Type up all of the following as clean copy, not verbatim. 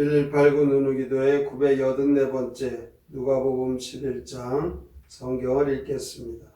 189 누누기도의 984번째 누가복음 11장 성경을 읽겠습니다.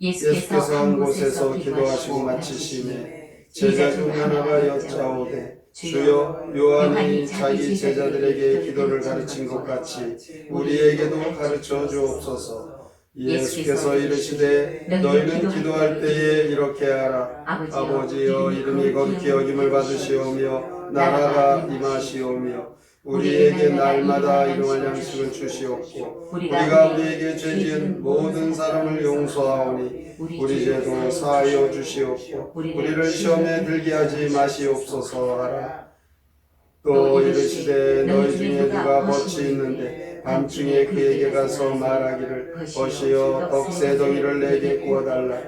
예수께서 한 곳에서 기도하시고 마치심에 제자 중 하나가 여짜오되 주여 요한이 자기 제자들에게 기도를 가르친 것 같이 우리에게도 가르쳐 주옵소서. 예수께서 이르시되 너희는 기도할 때에 이렇게 하라. 아버지여 이름이 거룩히 여김을 받으시오며 나라가 임하시오며 우리에게 날마다 일용할 양식을 주시옵고 우리가 우리에게 죄 지은 모든 사람을 용서하오니 우리 죄도 사하여 주시옵고 우리를 시험에 들게 하지 마시옵소서 하라. 또 이르시되 너희 중에 누가 벗이 있는데 밤중에 그에게 가서 말하기를 벗이여 덕새 덩이를 내게 구워달라.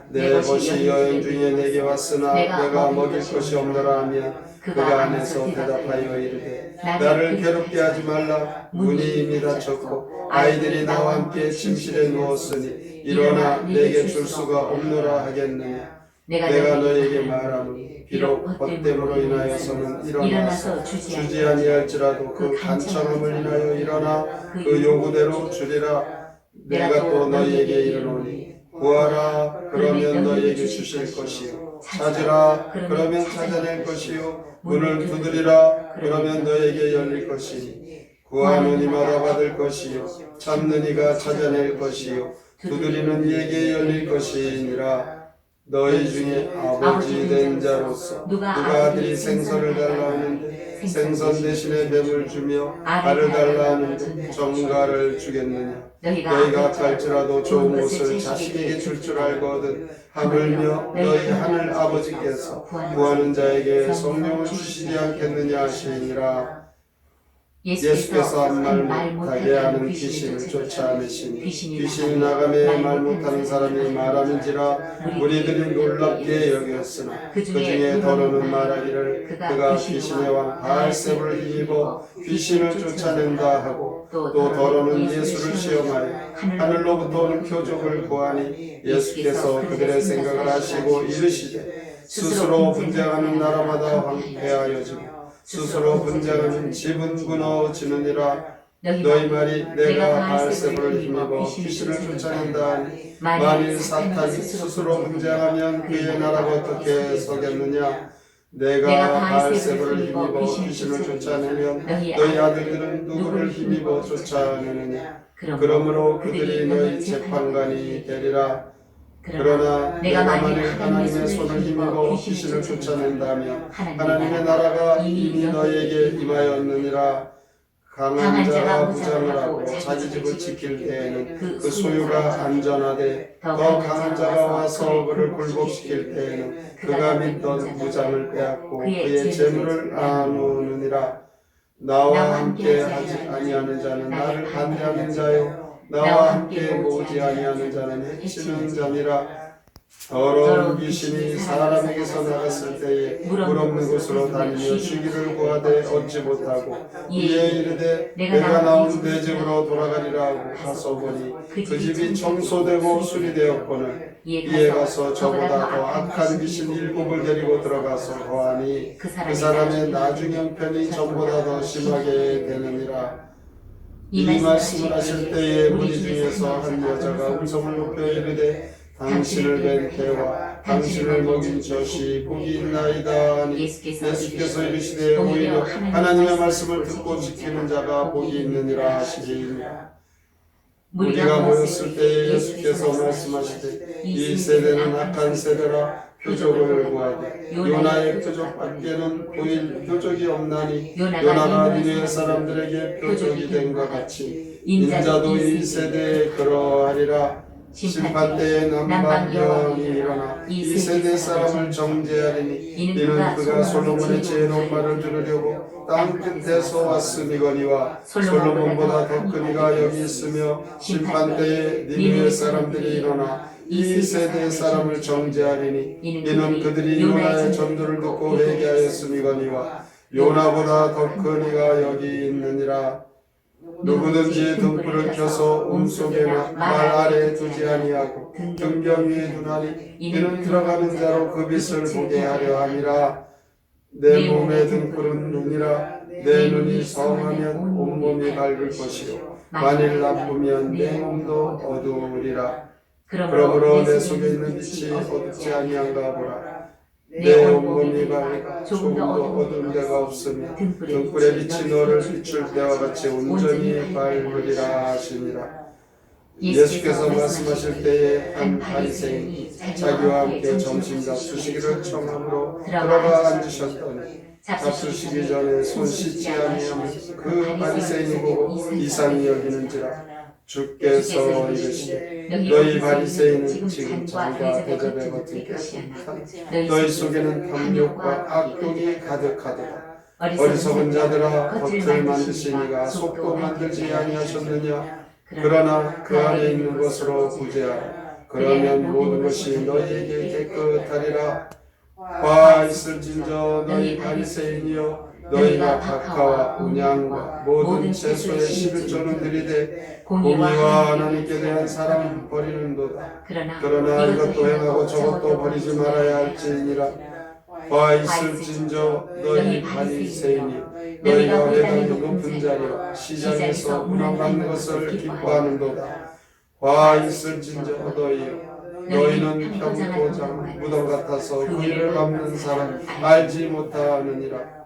내 벗이 여행 중에 내게 왔으나 내가 먹일 것이 없노라 하면 그가 안에서 대답하여 이르되 나를 괴롭게 하지 말라. 문이 이미 닫혔고 아이들이 나와 함께 침실에 누웠으니 일어나 내게 줄 수가 없노라 하겠느냐. 내가 너에게 말하노니 비록 벗됨으로 인하여서는 일어나서 주지 아니할지라도 그 간청함을 인하여 일어나 그 요구대로 주리라. 내가 또 너희에게 이르노니 구하라 그러면 너희에게 주실 것이요 찾으라 그러면 찾아낼 것이요 문을 두드리라 그러면 너희에게 열릴 것이니 구하는 이마다 받을 것이요 찾는 이가 찾아낼 것이요 두드리는 이에게 열릴 것이니라. 너희 중에 아버지 된 자로서 누가 아들이 생선을 달라 하는데 생선 대신에 뱀을 주며 알을 달라 하는데 정갈을 주겠느냐. 너희가 갈지라도 좋은 것을 자식에게 줄 알거든 하물며 너희 하늘 아버지께서 구하는 자에게 성령을 주시지 않겠느냐 하시니라. 예수께서 한 말 못하게 하는 귀신을 쫓아내시니 귀신이 나가매 말 못하는 사람이 말하는지라 우리들이 놀랍게 여겼으나 그 중에 더러는 말하기를 그가 귀신의 왕 바알세불을 힘입어 귀신을 쫓아낸다 하고 또 더러는 예수를 시험하여 하늘로부터 오는 표적을 구하니 예수께서 그들의 생각을 아시고 이르시되 스스로 분쟁하는 나라마다 황폐하여지고 스스로 분쟁하는 집은 무너지느니라. 너희 말이 내가 바알세불을 힘입어 귀신을 쫓아낸다 하니 만일 사탄이 스스로 분쟁하면 그의 나라가 어떻게 서겠느냐. 내가 바알세불을 힘입어 귀신을 쫓아내면 너희 아들들은 누구를 힘입어 쫓아내느냐. 그러므로 그들이 너희 재판관이 되리라. 그러나 내가 만일 하나님의 손을 힘입어 귀신을 쫓아낸다면 하나님의 나라가 이미 너희에게 임하였느니라. 강한 자가 무장을 하고 자기 집을 지킬 때에는 그 소유가 안전하되 더 강한 자가 와서 그를 굴복시킬 때에는 그가 믿던 무장을 빼앗고 그의 재물을 나누느니라. 나와 함께 하지 아니하는 자는 나를 반대하는 자요 나와 함께 모으지 아니하는 자는 해치는 자니라. 더러운 귀신이 사람에게서 나갔을 때에 물 없는 곳으로 다니며 쉬기를 구하되 얻지 못하고 이에 이르되 내가 나온 내 집으로 돌아가리라 하고 가서 보니 그 집이 청소되고 수리되었거늘 이에 가서 저보다 더 악한 귀신 7을 데리고 들어가서 거하니 그 사람의 나중 형편이 전보다 더 심하게 되느니라. 이 말씀을 하실 때에 무리 중에서 한 여자가 음성을 높여 이르되 당신을 뵌 개와 당신을 먹인 젖이 복이 있나이다 하니 예수께서 이르시되 오히려 하나님의 말씀을 듣고 지키는 자가 복이 있느니라 하시리니라. 우리가 모였을 때에 예수께서 말씀하시되 이 세대는 악한 세대라. 표적을 구하되 요나의 표적밖에는 보일 표적이 없나니 요나가 니느웨 사람들에게 표적이 된 것 같이 인자도 이 세대에 그러하리라. 심판 때에 남방령이 일어나 이 세대 사람을 정죄하리니 이는 그가 솔로몬의 지혜로운 말을 들으려고 땅 끝에서 왔음이거니와 솔로몬보다 더 큰 이가 여기 있으며 심판 때에 니느웨 사람들이 일어나 이 세대 사람을 정죄하리니 이는 그들이 요나의 전도를 듣고 회개하였음이거니와 요나보다 더 큰 이가 여기 있느니라. 누구든지 등불을 켜서 움속에나 말 아래에 두지 아니하고 등경 위에 두나니 이는 들어가는 자로 그 빛을 보게 하려 함이라. 내 몸의 등불은 눈이라. 내 눈이 성하면 온몸이 밝을 것이요 만일 나쁘면 내 몸도 어두우리라. 그러므로 내 속에 있는 빛이 어둡지 아니한가 보라. 내 온몸이 밝아 조금도 어두운 데가 없으며 등불의 빛이 너를 비출 때와 같이 온전히 밝으리라 하시니라. 예수께서 말씀하실 때에 한 바리새인이 자기와 함께 점심 잡수시기를 청함으로 들어가 앉으셨더니 잡수시기 전에 손 씻지 아니하면 그 바리새인이 보고 이상히 여기는지라. 주께서 이르시되 너희 바리새인은 지금 장과 대접에 거칠 것이나 너희 속에는 탐욕과 악독이 가득하도다. 어리석은 자들아, 겉을 만드시니가 속도 만들지 아니하셨느냐. 그러나 그 안에 있는 것으로 구제하라. 그러면 모든 것이 너희에게 깨끗하리라. 화 있을진저 너희 바리새인이여, 너희가 박하와 온양과 모든 채소의 11조는 들이되 공의와 하나님께 대한 사랑은 버리는도다. 그러나 이것도 행하고 저것도 버리지 말아야 할지니라. 화 있을진저 너희 바리새인이여, 너희가 회당의 높은 자리와 시장에서 문화받는 것을 기뻐하는도다. 화 있을진저 너희는 평토장 무덤 같아서 그 일을 갚는 사람 알지 못하느니라.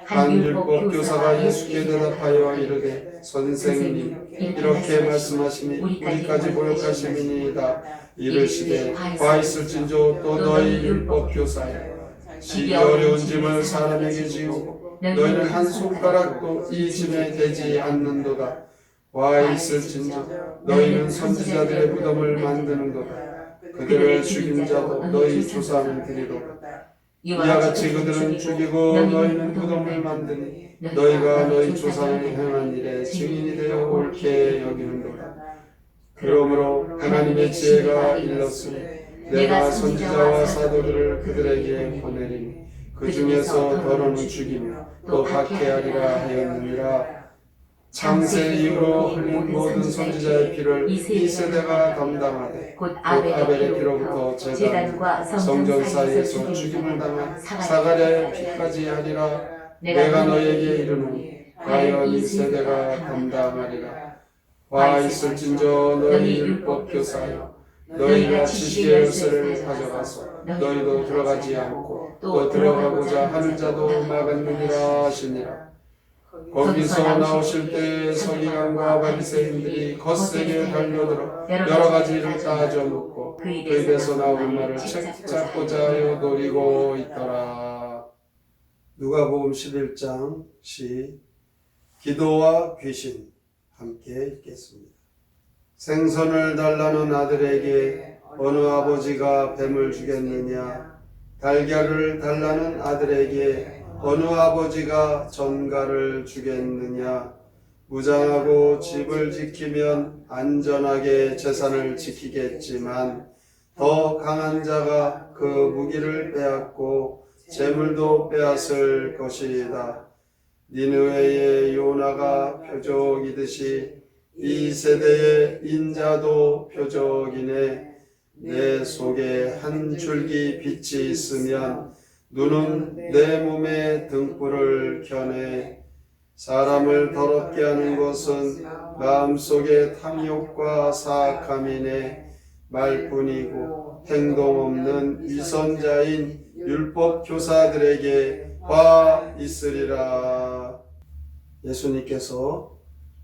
한 율법 교사가 예수께 대답하여 이르되 선생님 이렇게 말씀하시니 우리까지 모욕하심이니이다. 이르시되 화 있을진저 또 너희 율법 교사여, 지기 어려운 짐을 사람에게 지우고 너희는 한 손가락도 이 짐에 대지 않는도다. 와 있을진저 너희는 선지자들의 무덤을 만드는도다. 그들을 죽인 자도 너희 조상은 그리로다. 이와 같이 그들은 죽이고 너희는 무덤을 만드니 너희가 너희 조상이 행한 일에 증인이 되어 옳게 여기는도다. 그러므로 하나님의 지혜가 일렀으니 내가 선지자와 사도들을 그들에게 보내리니 그 중에서 더러는 죽이며 또 박해하리라 하였느니라. 창세 이후로 흘린 모든 선지자의 피를 이 세대가 감당하되 곧 아벨의 피로부터 제단과 성전 사이에서 죽임을 당한 사가랴의 피까지 하리라. 내가 너에게 이르노니 과연 이 세대가 감당하리라. 와 있을진저 너희 율법 교사여, 너희가 지식의 열쇠를 가져가서 너희도 들어가지 않고 또 들어가고자 하는 자도 막았느니라 하시니라. 거기서 나오실 때 서기관과 바리새인들이 거세게 달려들어 여러 가지를 따져 묻고 그 입에서 나오는 말을 책잡고자 하여 노리고 있더라. 누가복음 11장 기도와 귀신 함께 읽겠습니다. 생선을 달라는 아들에게 어느 아버지가 뱀을 주겠느냐? 달걀을 달라는 아들에게 어느 아버지가 전갈을 주겠느냐? 무장하고 집을 지키면 안전하게 재산을 지키겠지만 더 강한 자가 그 무기를 빼앗고 재물도 빼앗을 것이다. 니느웨의 요나가 표적이듯이 이 세대의 인자도 표적이네. 내 속에 한 줄기 빛이 있으면 눈은 내 몸에 등불을 켜네. 사람을 더럽게 하는 것은 마음속의 탐욕과 사악함이네. 말뿐이고 행동 없는 위선자인 율법 교사들에게 화 있으리라. 예수님께서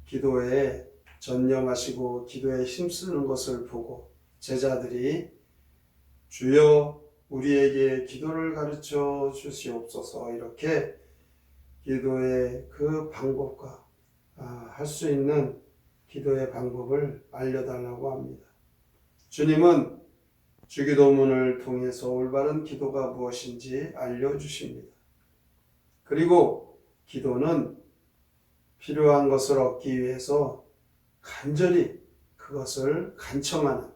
기도에 전념하시고 기도에 힘쓰는 것을 보고 제자들이 주여 우리에게 기도를 가르쳐 주시옵소서, 이렇게 기도의 그 방법과 할 수 있는 기도의 방법을 알려달라고 합니다. 주님은 주기도문을 통해서 올바른 기도가 무엇인지 알려주십니다. 그리고 기도는 필요한 것을 얻기 위해서 간절히 그것을 간청하는,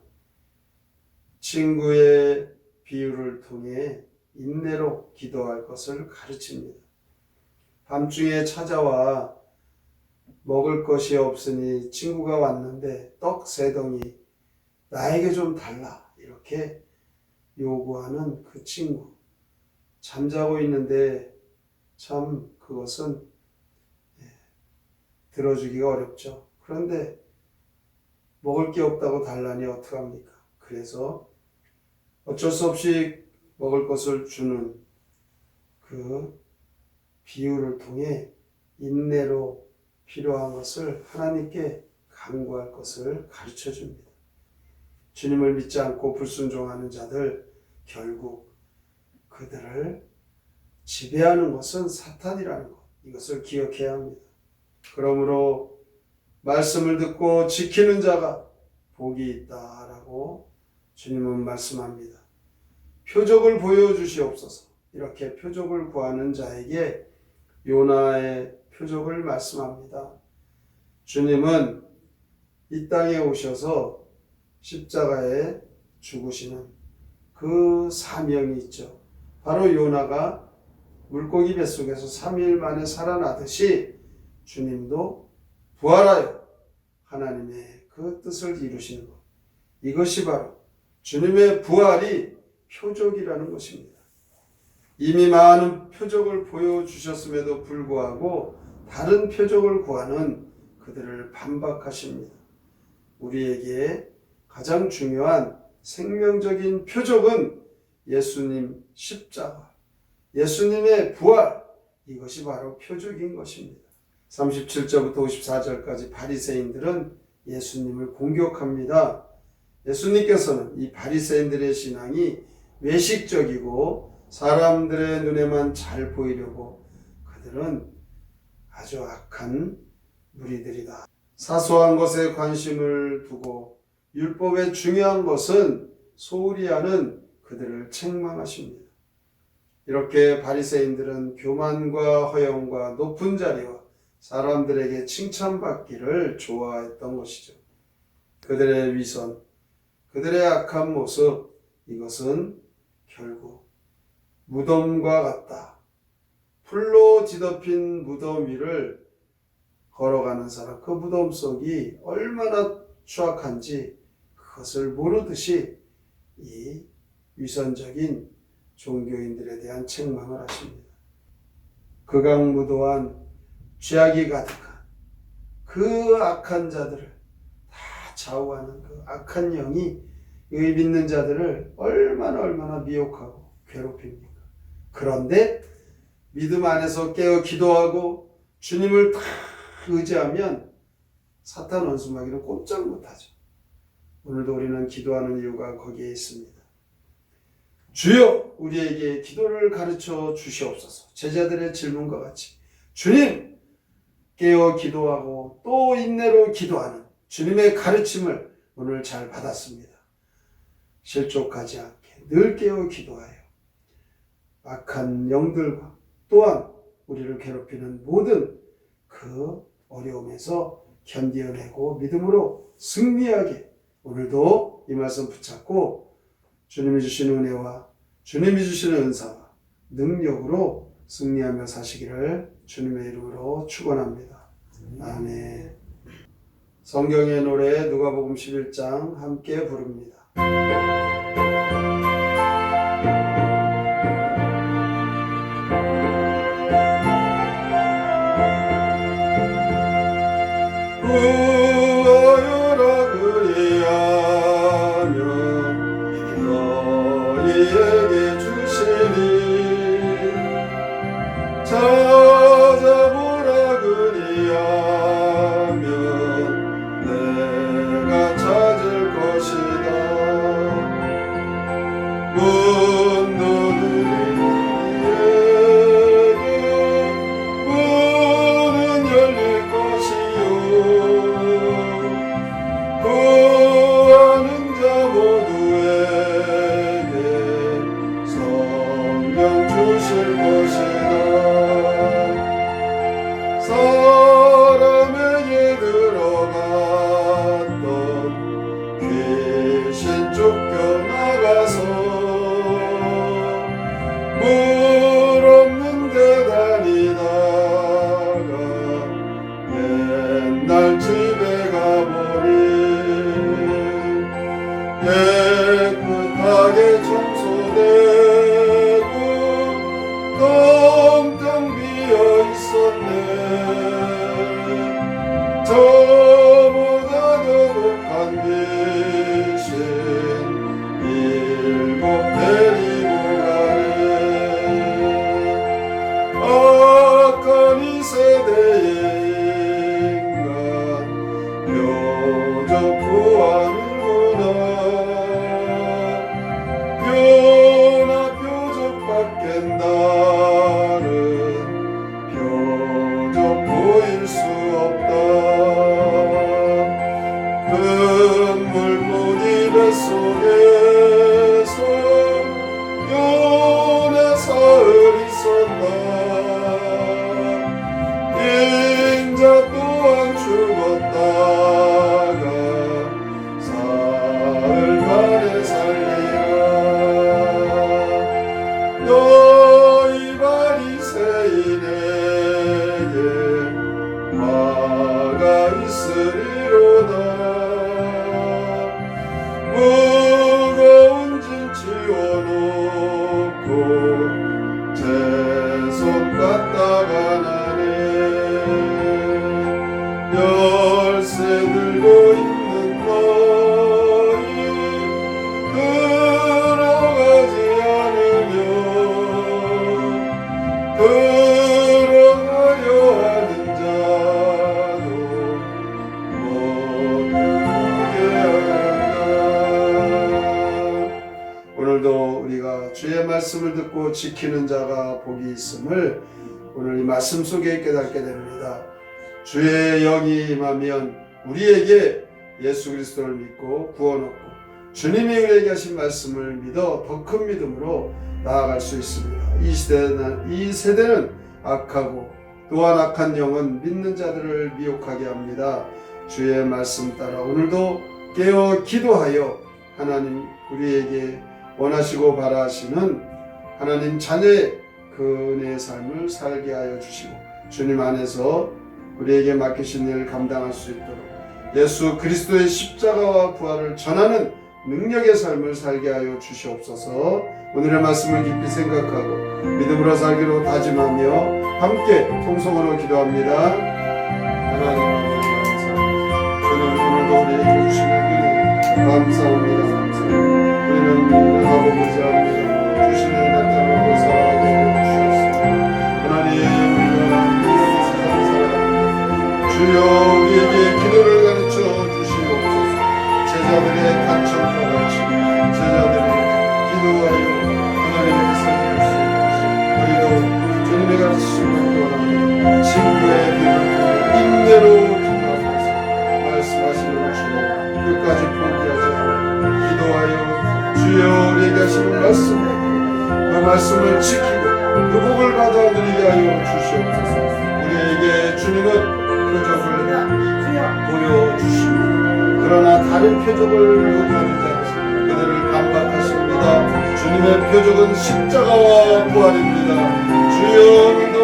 친구의 비유를 통해 인내로 기도할 것을 가르칩니다. 밤중에 찾아와 먹을 것이 없으니 친구가 왔는데 떡 3덩이 나에게 좀 달라, 이렇게 요구하는 그 친구. 잠자고 있는데 참 그것은 들어주기가 어렵죠. 그런데 먹을 게 없다고 달라니 어떡합니까? 그래서 어쩔 수 없이 먹을 것을 주는 그 비유를 통해 인내로 필요한 것을 하나님께 간구할 것을 가르쳐 줍니다. 주님을 믿지 않고 불순종하는 자들, 결국 그들을 지배하는 것은 사탄이라는 것, 이것을 기억해야 합니다. 그러므로 말씀을 듣고 지키는 자가 복이 있다라고 주님은 말씀합니다. 표적을 보여주시옵소서. 이렇게 표적을 구하는 자에게 요나의 표적을 말씀합니다. 주님은 이 땅에 오셔서 십자가에 죽으시는 그 사명이 있죠. 바로 요나가 물고기 뱃속에서 3일 만에 살아나듯이 주님도 부활하여 하나님의 그 뜻을 이루시는 것. 이것이 바로 주님의 부활이 표적이라는 것입니다. 이미 많은 표적을 보여주셨음에도 불구하고 다른 표적을 구하는 그들을 반박하십니다. 우리에게 가장 중요한 생명적인 표적은 예수님 십자가, 예수님의 부활, 이것이 바로 표적인 것입니다. 37절부터 54절까지 바리새인들은 예수님을 공격합니다. 예수님께서는 이 바리새인들의 신앙이 외식적이고 사람들의 눈에만 잘 보이려고 그들은 아주 악한 무리들이다. 사소한 것에 관심을 두고 율법의 중요한 것은 소홀히 하는 그들을 책망하십니다. 이렇게 바리새인들은 교만과 허영과 높은 자리와 사람들에게 칭찬받기를 좋아했던 것이죠. 그들의 위선, 그들의 악한 모습, 이것은 결국 무덤과 같다. 풀로 뒤덮인 무덤 위를 걸어가는 사람, 그 무덤 속이 얼마나 추악한지 그것을 모르듯이 이 위선적인 종교인들에 대한 책망을 하십니다. 극악무도한 죄악이 가득한 그 악한 자들을 다 좌우하는 그 악한 영이 이 믿는 자들을 얼마나 미혹하고 괴롭힙니까? 그런데 믿음 안에서 깨어 기도하고 주님을 다 의지하면 사탄 원수마귀는 꼼짝 못하죠. 오늘도 우리는 기도하는 이유가 거기에 있습니다. 주여 우리에게 기도를 가르쳐 주시옵소서. 제자들의 질문과 같이 주님 깨어 기도하고 또 인내로 기도하는 주님의 가르침을 오늘 잘 받았습니다. 실족하지 않게 늘 깨어 기도하여 악한 영들과 또한 우리를 괴롭히는 모든 그 어려움에서 견디어내고 믿음으로 승리하게 오늘도 이 말씀 붙잡고 주님이 주시는 은혜와 주님이 주시는 은사와 능력으로 승리하며 사시기를 주님의 이름으로 축원합니다. 아멘. 성경의 노래 누가복음 11장 함께 부릅니다. 구하여라 그리하면 너희에게 주시니 찾아보라 그리하면 내가 찾을 것이다. 문 너희에게 문은 열릴 것이요 저보다 더 높은 빛인 일곱 데리고 가네. 악한 이 세대의 인간 표적구하는구나. 표나 표적밖엔 다른 표적 보일 수 없다. 금물고기 뱃속에서 요나 사흘 있었다. 인자 또한 죽었다가 사흘 만에 살리라. 너희 바리새인에게 화가 있으리로다. 무거운 짐 지워놓고 채소 갖다가 나네. 열쇠 들고 있는 너희 들어가지 않으며 들어가려 하는 자도 못 들어오게 하였다. 오늘도 우리가 주의 말씀을 듣고 지키는 자가 복이 있음을 오늘 이 말씀 속에 깨닫게 됩니다. 주의 영이 임하면 우리에게 예수 그리스도를 믿고 구원 얻고 주님이 우리에게 하신 말씀을 믿어 더 큰 믿음으로 나아갈 수 있습니다. 이 세대는 악하고 또한 악한 영은 믿는 자들을 미혹하게 합니다. 주의 말씀 따라 오늘도 깨어 기도하여 하나님 우리에게 원하시고 바라시는 하나님 자녀의 그 은혜의 삶을 살게 하여 주시고 주님 안에서 우리에게 맡기신 일을 감당할 수 있도록 예수 그리스도의 십자가와 부활을 전하는 능력의 삶을 살게 하여 주시옵소서. 오늘의 말씀을 깊이 생각하고 믿음으로 살기로 다짐하며 함께 통성으로 기도합니다. 하나님 아버지 감사합니다. 주는 오늘도 우리에게 주시는 은혜 감사합니다. 우리는 하고 무지합니다. 주시는 나타나고 살아가게 해주셨습니다. 하나님 주여 우리에게 기도를 가르쳐 주시옵소서. 제자들의 간청과 같이 제자들이 기도하여 하나님의 선을 수 있듯이 우리도 주님의 가르치심을 또한 친구의 인내로 기도하면서 말씀하시는 주여 끝까지 포기하지 않고 기도하여 주여 우리에게 하신 말씀 그 말씀을 지키고 그 복을 받아 누리게 하여 주시옵소서. 우리에게 주님은 표적을 보여주시고 그러나 다른 표적을 요구하는 자는 그들을 반박하십니다. 주님의 표적은 십자가와 부활입니다. 주여 오늘도